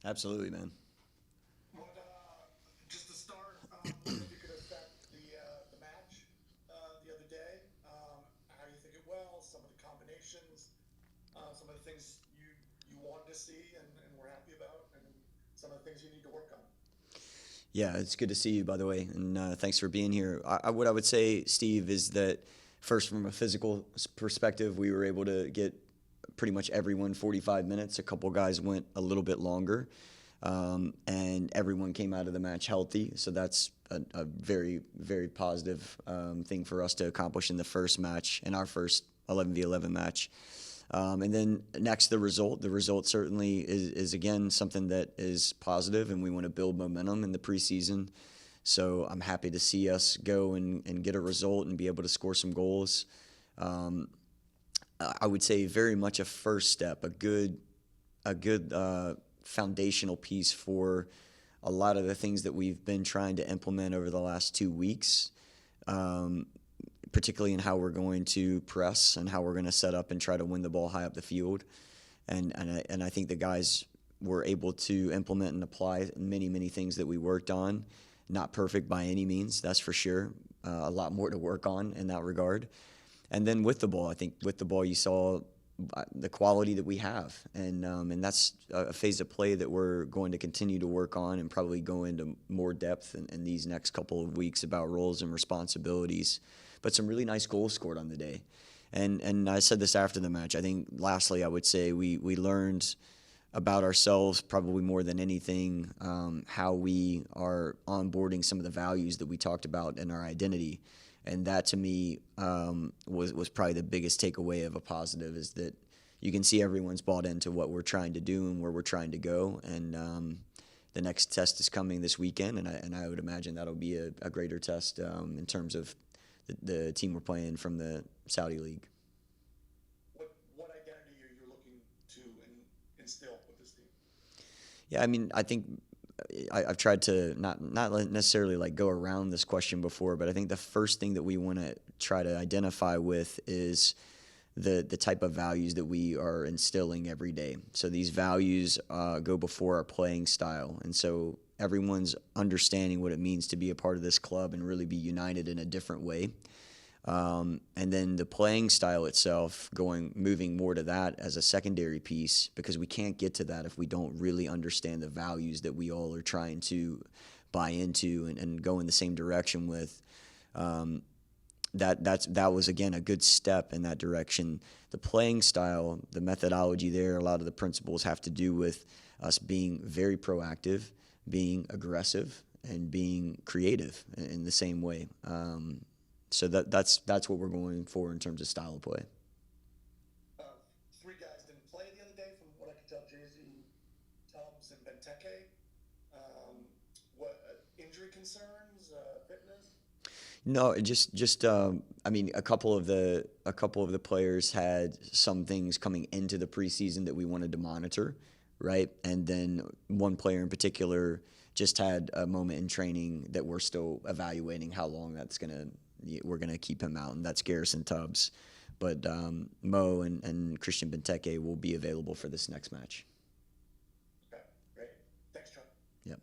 Absolutely, man. What, just to start, wonder if you could affect the match the other day. How you think it well, some of the combinations, some of the things you wanted to see and were happy about, and some of the things you need to work on. Yeah, it's good to see you, by the way, and thanks for being here. What I would say, Steve, is that first, from a physical perspective, we were able to get pretty much everyone 45 minutes. A couple guys went a little bit longer, and everyone came out of the match healthy. So that's a very, very positive thing for us to accomplish in the first match, in our first 11v11 match. And then next, the result. The result certainly is again something that is positive, and we want to build momentum in the preseason. So I'm happy to see us go and get a result and be able to score some goals. Um, I would say very much a first step, a good foundational piece for a lot of the things that we've been trying to implement over the last 2 weeks. Um, Particularly in how we're going to press and how we're going to set up and try to win the ball high up the field. And I think the guys were able to implement and apply many things that we worked on. Not perfect by any means, that's for sure. A lot more to work on in that regard. And then with the ball, I think with the ball you saw the quality that we have, and that's a phase of play that we're going to continue to work on and probably go into more depth in these next couple of weeks about roles and responsibilities. But some really nice goals scored on the day, and I said this after the match. I think lastly, I would say we learned about ourselves probably more than anything, how we are onboarding some of the values that we talked about in our identity. And that to me was probably the biggest takeaway of a positive, is that you can see everyone's bought into what we're trying to do and where we're trying to go. And the next test is coming this weekend, and I would imagine that'll be a greater test in terms of the team we're playing from the Saudi League. What identity are you looking to instill with this team? Yeah, I mean, I think I've tried to not necessarily like go around this question before, but I think the first thing that we want to try to identify with is the type of values that we are instilling every day. So these values go before our playing style, and so everyone's understanding what it means to be a part of this club and really be united in a different way. And then the playing style itself, moving more to that as a secondary piece, because we can't get to that if we don't really understand the values that we all are trying to buy into and go in the same direction with. Um, that was again a good step in that direction. The playing style, the methodology there, a lot of the principles have to do with us being very proactive, being aggressive, and being creative in the same way. So that's what we're going for in terms of style of play. Uh, Three guys didn't play the other day, from what I could tell. Jay-Z, Tubbs, and Benteke. What injury concerns, fitness? No, just I mean, a couple of the players had some things coming into the preseason that we wanted to monitor, right? And then one player in particular just had a moment in training that we're still evaluating how long we're gonna keep him out, and that's Garrison Tubbs. But Mo and Christian Benteke will be available for this next match. Okay, great. Thanks, Chuck. Yep.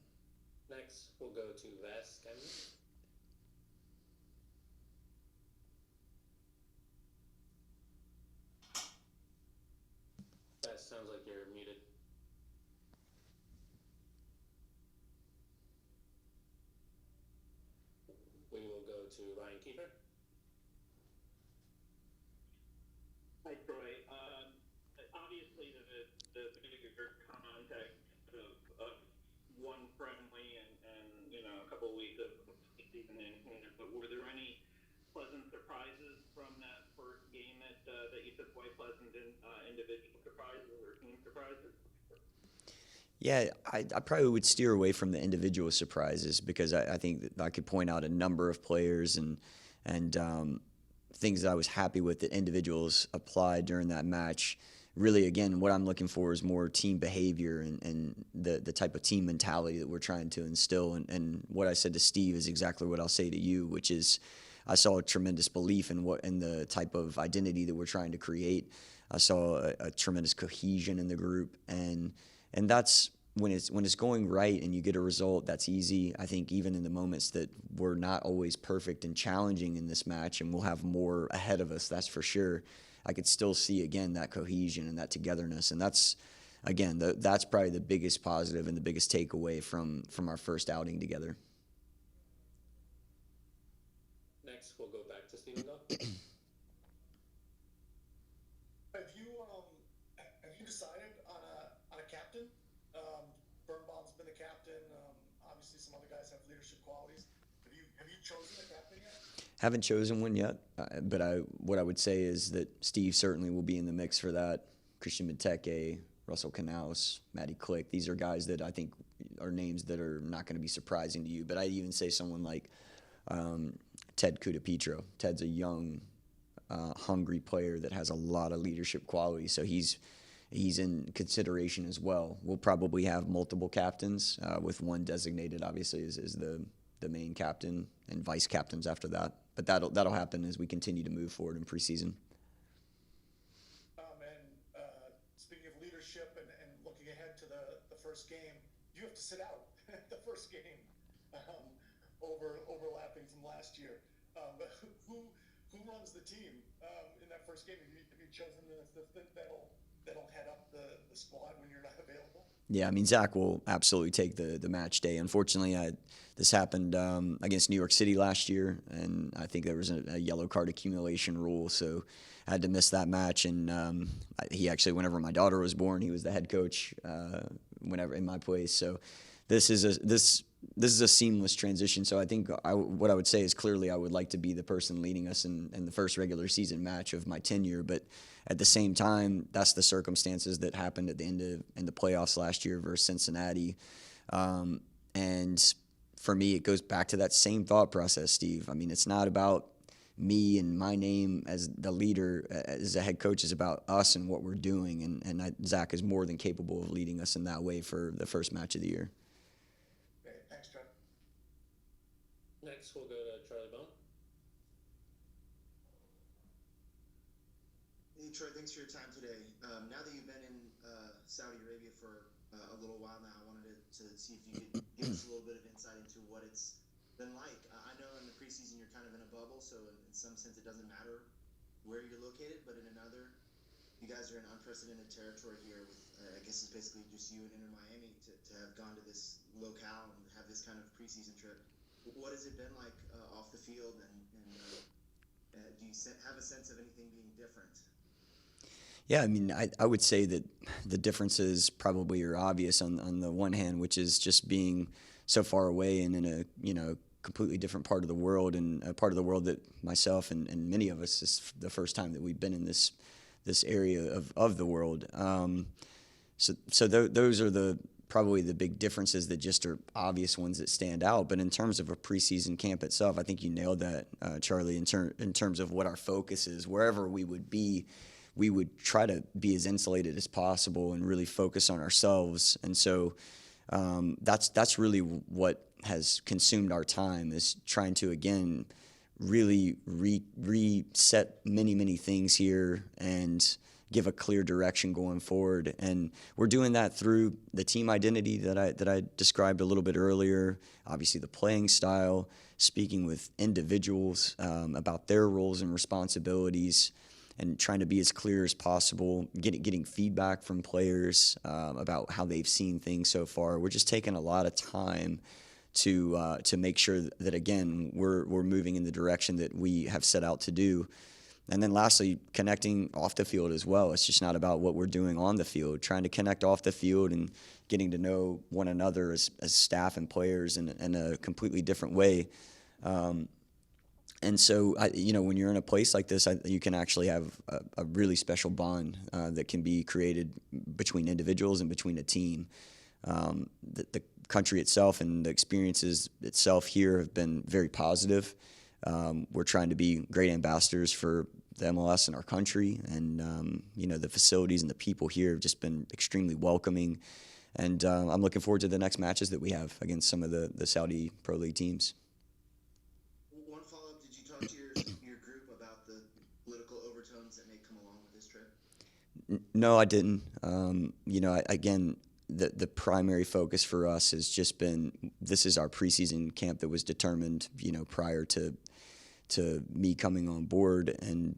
Next, we'll go to Lesesne. That sounds like you're muted. We will go to Ryan Kiefer. Hi, Troy. Obviously, the bigger context of one friendly and a couple of weeks of season in here, but were there any pleasant surprises from that first game that you took away? Pleasant individual surprises or team surprises? Yeah, I probably would steer away from the individual surprises because I think that I could point out a number of players and things that I was happy with that individuals applied during that match. Really, again, what I'm looking for is more team behavior and the type of team mentality that we're trying to instill. And what I said to Steve is exactly what I'll say to you, which is I saw a tremendous belief in the type of identity that we're trying to create. I saw a tremendous cohesion in the group, and that's when it's going right and you get a result, that's easy. I think even in the moments that we're not always perfect and challenging in this match, and we'll have more ahead of us, that's for sure. I could still see again that cohesion and that togetherness, and that's again that's probably the biggest positive and the biggest takeaway from our first outing together. Next, we'll go back to Stephen Goff. Have you decided on a captain? Birnbaum's been the captain. Obviously, some other guys have leadership qualities. Have you chosen a captain yet? Haven't chosen one yet, but what I would say is that Steve certainly will be in the mix for that. Christian Benteke, Russell Knaus, Matty Click. These are guys that I think are names that are not going to be surprising to you. But I'd even say someone like Ted Kudapetro. Ted's a young, hungry player that has a lot of leadership qualities. So he's in consideration as well. We'll probably have multiple captains, with one designated, obviously, is the main captain and vice captains after that. But that'll happen as we continue to move forward in preseason. Speaking of leadership and looking ahead to the first game, you have to sit out the first game, overlapping from last year. But who runs the team in that first game? Have you chosen that'll head up the squad when you're not available? Yeah, I mean, Zach will absolutely take the match day. Unfortunately, this happened against New York City last year, and I think there was a yellow card accumulation rule, so I had to miss that match. And he actually, whenever my daughter was born, he was the head coach whenever in my place. So this is a seamless transition. So I think what I would say is clearly I would like to be the person leading us in the first regular season match of my tenure, but at the same time, that's the circumstances that happened at the end of in the playoffs last year versus Cincinnati. And for me, it goes back to that same thought process, Steve. I mean, it's not about me and my name as the leader, as a head coach. Is about us and what we're doing. And Zach is more than capable of leading us in that way for the first match of the year. Great. Thanks, Trev. Next, we'll go to Charlie Bone. Hey, Troy, thanks for your time today. Now that you've been in Saudi Arabia for a little while now, I wanted to see if you could give us a little bit of insight into what it's been like. I know in the preseason you're kind of in a bubble, so in some sense it doesn't matter where you're located, but in another, you guys are in unprecedented territory here with, I guess it's basically just you and Inter Miami to have gone to this locale and have this kind of preseason trip. What has it been like off the field, and do you have a sense of anything being different? Yeah, I mean, I would say that the differences probably are obvious on the one hand, which is just being so far away and in a completely different part of the world, and a part of the world that myself and many of us is the first time that we've been in this area of the world. So those are probably the big differences that just are obvious ones that stand out. But in terms of a preseason camp itself, I think you nailed that, Charlie, in terms of what our focus is. Wherever we would be, we would try to be as insulated as possible and really focus on ourselves. And so that's really what has consumed our time, is trying to, again, really reset many things here and give a clear direction going forward. And we're doing that through the team identity that I described a little bit earlier, obviously the playing style, speaking with individuals about their roles and responsibilities, and trying to be as clear as possible, getting feedback from players about how they've seen things so far. We're just taking a lot of time to make sure that again, we're moving in the direction that we have set out to do. And then lastly, connecting off the field as well. It's just not about what we're doing on the field, trying to connect off the field and getting to know one another as staff and players in a completely different way. And so, when you're in a place like this, you can actually have a really special bond that can be created between individuals and between a team. The country itself and the experiences itself here have been very positive. We're trying to be great ambassadors for the MLS and our country. And, the facilities and the people here have just been extremely welcoming. And I'm looking forward to the next matches that we have against some of the Saudi Pro League teams. One follow-up, did you talk to your group about the political overtones that may come along with this trip? No, I didn't. the primary focus for us has just been, this is our preseason camp that was determined, prior to me coming on board, and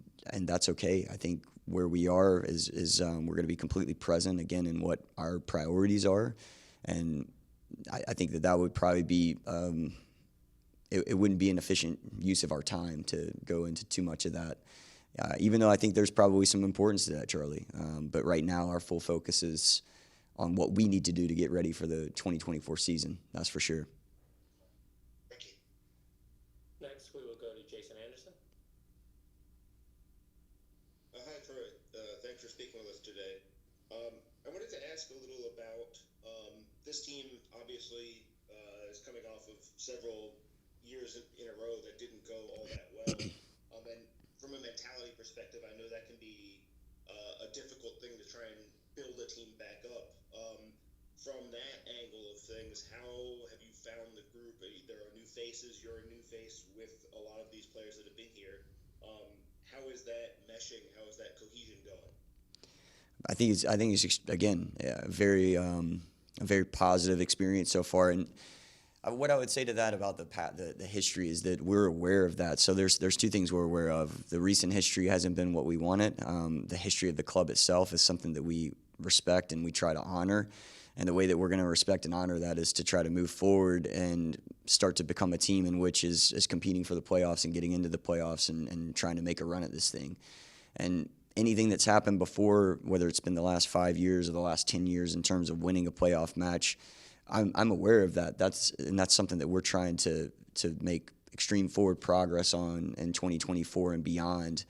that's okay. I think where we are is we're going to be completely present again in what our priorities are, and I think that would probably be it wouldn't be an efficient use of our time to go into too much of that. Even though I think there's probably some importance to that, Charlie. But right now, our full focus is on what we need to do to get ready for the 2024 season. That's for sure. Thank you. Next, we will go to Jason Anderson. Hi, Troy. Thanks for speaking with us today. I wanted to ask a little about this team. Obviously, is coming off of several years in a row that didn't go all that well. And from a mentality perspective, I know that can be a difficult thing to try and build a team back up. From that angle of things, how have you found the group? There are new faces. You're a new face with a lot of these players that have been here. How is that meshing? How is that cohesion going? I think it's again a very positive experience so far. And what I would say to that about the history is that we're aware of that. So there's two things we're aware of. The recent history hasn't been what we wanted. The history of the club itself is something that we respect and we try to honor. And the way that we're going to respect and honor that is to try to move forward and start to become a team in which is competing for the playoffs and getting into the playoffs and trying to make a run at this thing. And anything that's happened before, whether it's been the last 5 years or the last 10 years in terms of winning a playoff match, I'm aware of that. That's something that we're trying to make extreme forward progress on in 2024 and beyond.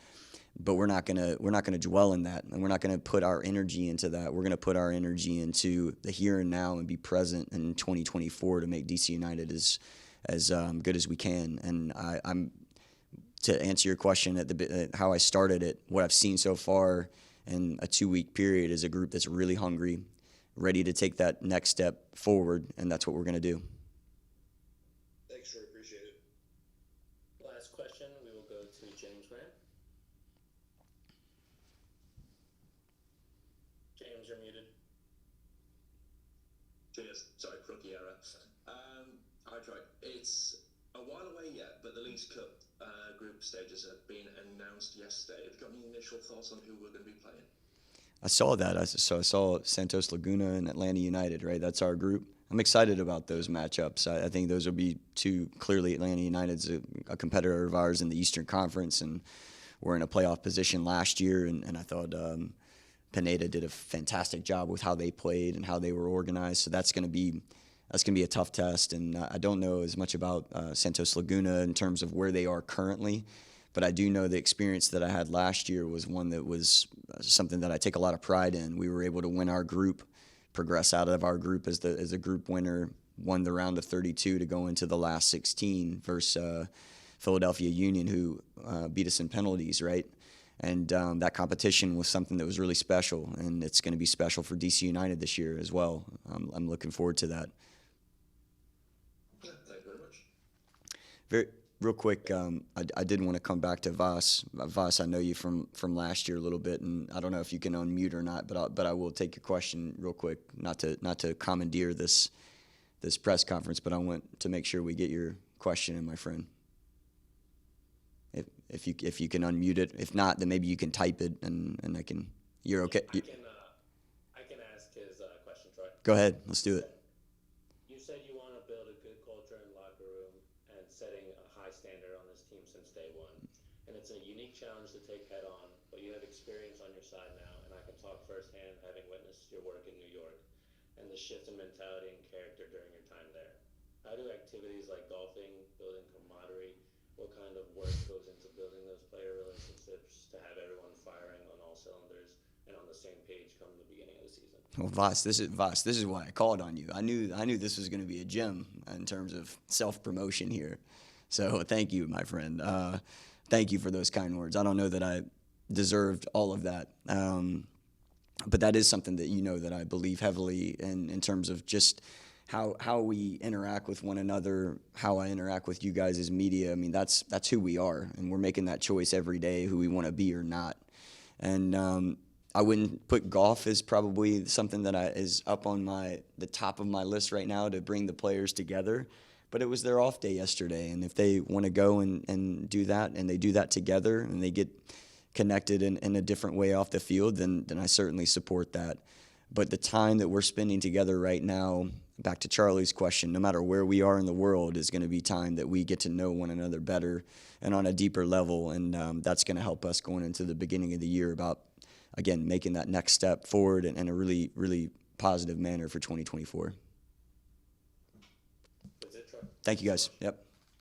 But we're not gonna dwell in that, and we're not gonna put our energy into that. We're gonna put our energy into the here and now and be present in 2024 to make DC United as good as we can. And I'm to answer your question at how I started it. What I've seen so far in a 2-week period is a group that's really hungry, ready to take that next step forward, and that's what we're gonna do. Thanks, Troy. Appreciate it. Last question, we will go to James Grant. James, you're muted. Cheers. Sorry, rookie error. Hi, Troy. It's a while away yet, but the Leagues Cup group stages have been announced yesterday. Have you got any initial thoughts on who we're going to be playing? I saw that. I saw Santos Laguna and Atlanta United, right? That's our group. I'm excited about those matchups. I think those will be two. Clearly, Atlanta United's a competitor of ours in the Eastern Conference, and we're in a playoff position last year. And I thought Pineda did a fantastic job with how they played and how they were organized. So that's going to be a tough test. And I don't know as much about Santos Laguna in terms of where they are currently. But I do know the experience that I had last year was one that was something that I take a lot of pride in. We were able to win our group, progress out of our group as a group winner, won the round of 32 to go into the last 16 versus Philadelphia Union, who beat us in penalties, right? And that competition was something that was really special, and it's going to be special for DC United this year as well. I'm looking forward to that. Yeah, thank you very much. Real quick, I did want to come back to Vas. Vas, I know you from last year a little bit, and I don't know if you can unmute or not, but I will take your question real quick. Not to commandeer this press conference, but I want to make sure we get your question in, my friend. If you can unmute it. If not, then maybe you can type it, and I can. You're okay. I can ask his question, Troy. Go ahead. Let's do it. You said you want to build a good culture in locker room and setting a high standard on this team since day one. And it's a unique challenge to take head on, but you have experience on your side now, and I can talk firsthand, having witnessed your work in New York and the shift in mentality and character during your time there. How do activities like golfing, building camaraderie, what kind of work goes into building those player relationships to have everyone firing on all cylinders and on the same page come the beginning of the season? Well, Vas, this is why I called on you. I knew this was going to be a gem in terms of self-promotion here. So thank you, my friend. Thank you for those kind words. I don't know that I deserved all of that, but that is something that that I believe heavily in terms of just how we interact with one another, how I interact with you guys as media. I mean, that's who we are, and we're making that choice every day, who we want to be or not. And I wouldn't put golf as probably something that is up on the top of my list right now to bring the players together. But it was their off day yesterday, and if they want to go and do that, and they do that together, and they get connected in a different way off the field, then I certainly support that. But the time that we're spending together right now, back to Charlie's question, no matter where we are in the world, is going to be time that we get to know one another better and on a deeper level, and that's going to help us going into the beginning of the year about, again, making that next step forward in a really, really positive manner for 2024. That's it, Troy. Thank you, guys. Yep.